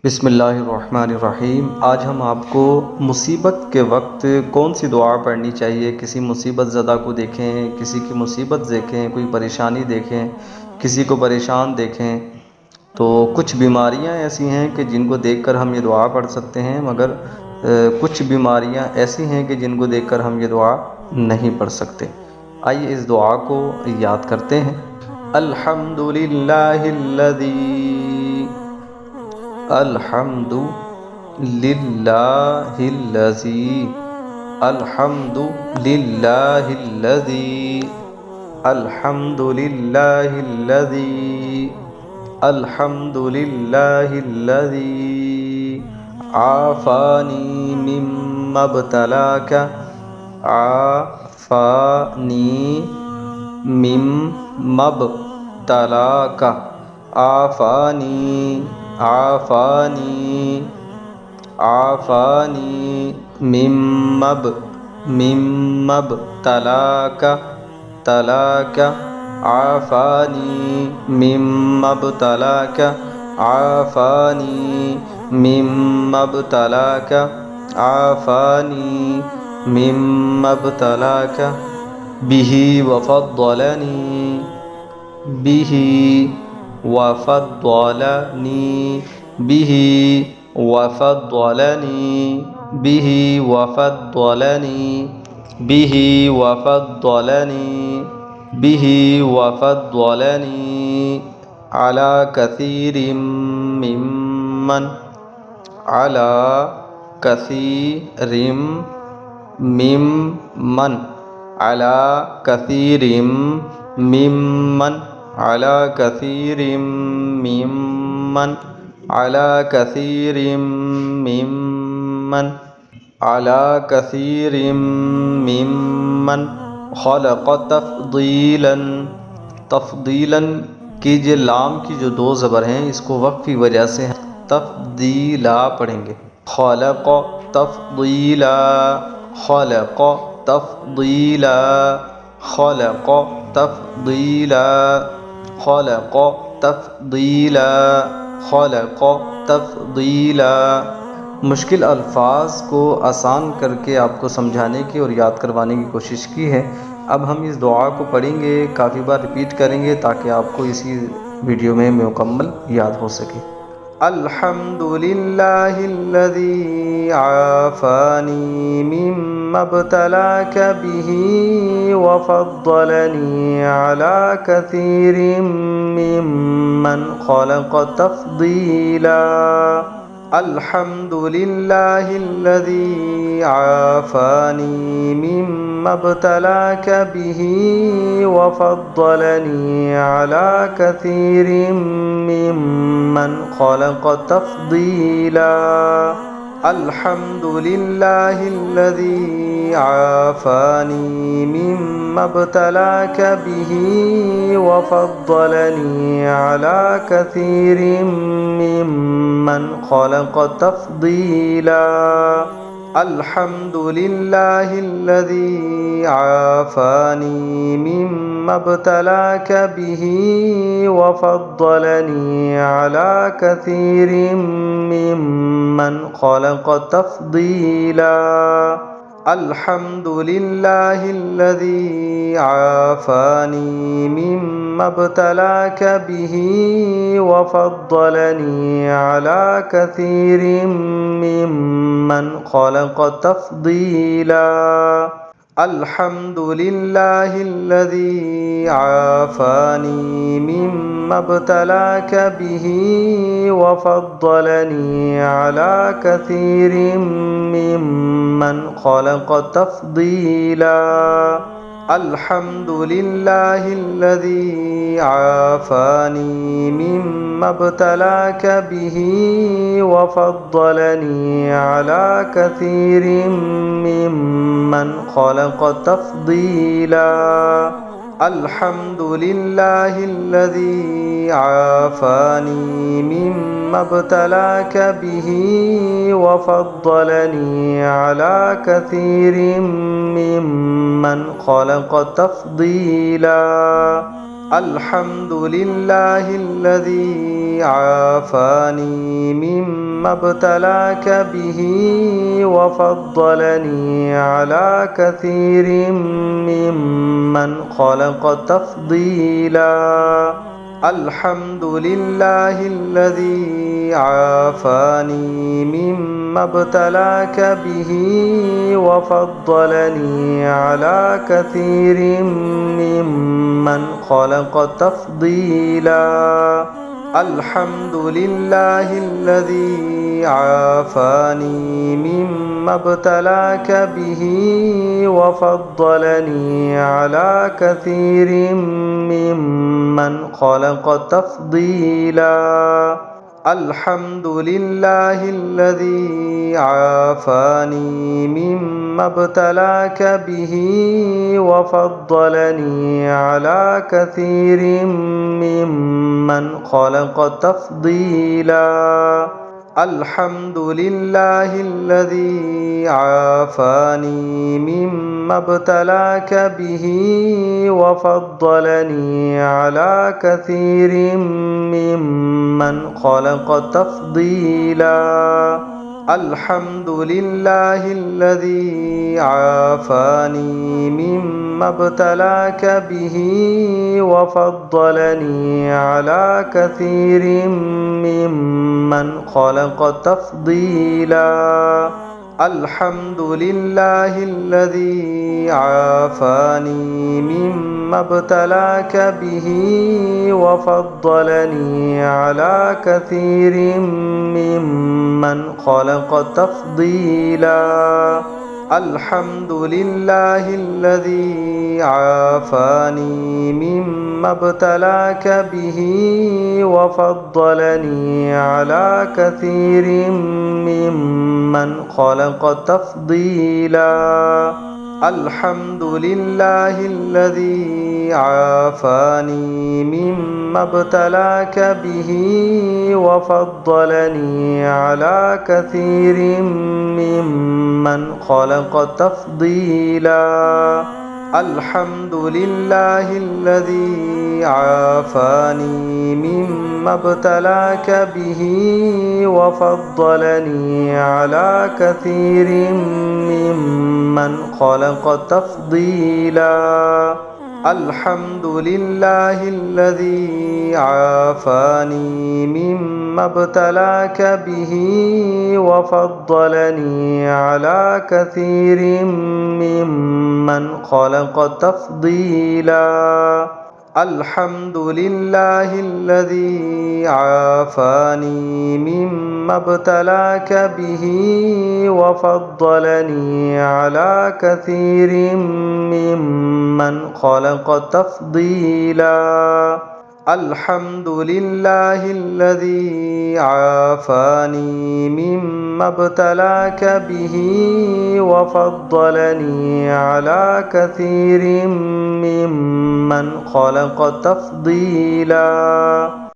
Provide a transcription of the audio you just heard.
بسم اللہ الرحمن الرحیم۔ آج ہم آپ کو مصیبت کے وقت کون سی دعا پڑھنی چاہیے، کسی مصیبت زدہ کو دیکھیں، کسی کی مصیبت دیکھیں، کوئی پریشانی دیکھیں، کسی کو پریشان دیکھیں، تو کچھ بیماریاں ایسی ہیں کہ جن کو دیکھ کر ہم یہ دعا پڑھ سکتے ہیں، مگر کچھ بیماریاں ایسی ہیں کہ جن کو دیکھ کر ہم یہ دعا نہیں پڑھ سکتے۔ آئیے اس دعا کو یاد کرتے ہیں۔ الحمدللہ الحمد للہ الذی الحمد للہ الذی الحمد للہ الذی الحمد للہ الذی عافانی مما ابتلاک عافانی مما ابتلاک عافانی عافانی عافانی مما ابتلاک تلاک عافانی مما ابتلاک عافانی مما ابتلاک عافانی مما ابتلاک به وفضلنی به وفضلنی به وفضلنی به وفضلنی به وفضلنی به وفضلنی على كثير ممن على كثير ممن على كثير ممن على كثير ممن على كثير ممن على كثير ممن خلق تفضيلا تفضیلا کیجئے، لام کی جو دو زبر ہیں اس کو وقفی وجہ سے تفضیلا پڑھیں گے۔ خلق تفضیلا خلق تفضیلا خلق تفضیلا خلق تفضیلا خلق تفضیلا۔ مشکل الفاظ کو آسان کر کے آپ کو سمجھانے کی اور یاد کروانے کی کوشش کی ہے۔ اب ہم اس دعا کو پڑھیں گے، کافی بار ریپیٹ کریں گے تاکہ آپ کو اسی ویڈیو میں مکمل یاد ہو سکے۔ الحمدللہ الذی عافانی مما ابتلاک بہ وفضلنی علی کثیر ممن خلق تفضیلا۔ الحمدللہ الذی عافانی مما ابتلاک بہ وفضلنی علی کثیر ممن خلق تفضیلا۔ الحمدللہ الذی عافانی مما ابتلاک بہ وفضلنی علی کثیر ممن خلق تفضیلا۔ الحمدللہ الذی عافانی مما ابتلاک بہ وفضلنی علی کثیر ممن خلق تفضیلا۔ الحمدللہ الذی عافانی مما ابتلاک بہ وفضلنی علی کثیر ممن خلق تفضیلا۔ الحمدللہ الذی عافانی مما ابتلاک بہ وفضلنی علی کثیر ممن خلق تفضیلا۔ الحمدللہ الذی عافانی مما ابتلاک بہ وفضلنی علی کثیر ممن خلق تفضیلا۔ الحمدللہ الذی عافانی مما ابتلاک بہ وفضلنی علی کثیر ممن خلق تفضیلا۔ الحمد لله الذي عافاني مما ابتلاك به وفضلني على كثير ممن خلق تفضيلا. الحمد لله الذي عافاني مما ابتلاك به وفضلني على كثير ممن خلق تفضيلا. الحمد لله الذي عافاني مما ابتلاك به وفضلني على كثير ممن خلق تفضيلا. الحمد لله الذي عافاني مما ابتلاك به وفضلني على كثير ممن خلق تفضيلا. الحمد لله الذي عافاني مما ابتلاك به وفضلني على كثير ممن خلق تفضيلا. الحمد لله الذي عافاني مما ابتلاك به وفضلني على كثير ممن خلق تفضيلا. الحمد لله الذي عافاني مما ابتلاك به وفضلني على كثير ممن خلق تفضيلا. الحمد لله الذي عافاني مما ابتلاك به وفضلني على كثير ممن خلق تفضيلا. الحمد لله الذي عافاني مما ابتلاك به وفضلني على كثير ممن خلق تفضيلا. الحمد لله الذي عافاني مما ابتلاك به وفضلني على كثير ممن خلق تفضيلا. الحمد لله الذي عافاني مما ابتلاك به وفضلني على كثير ممن خلق تفضيلا. الحمد لله الذي عافاني مما ابتلاك به وفضلني على كثير ممن خلق تفضيلا. الحمد لله الذي عافاني مما ابتلاك به وفضلني على كثير ممن خلق تفضيلا.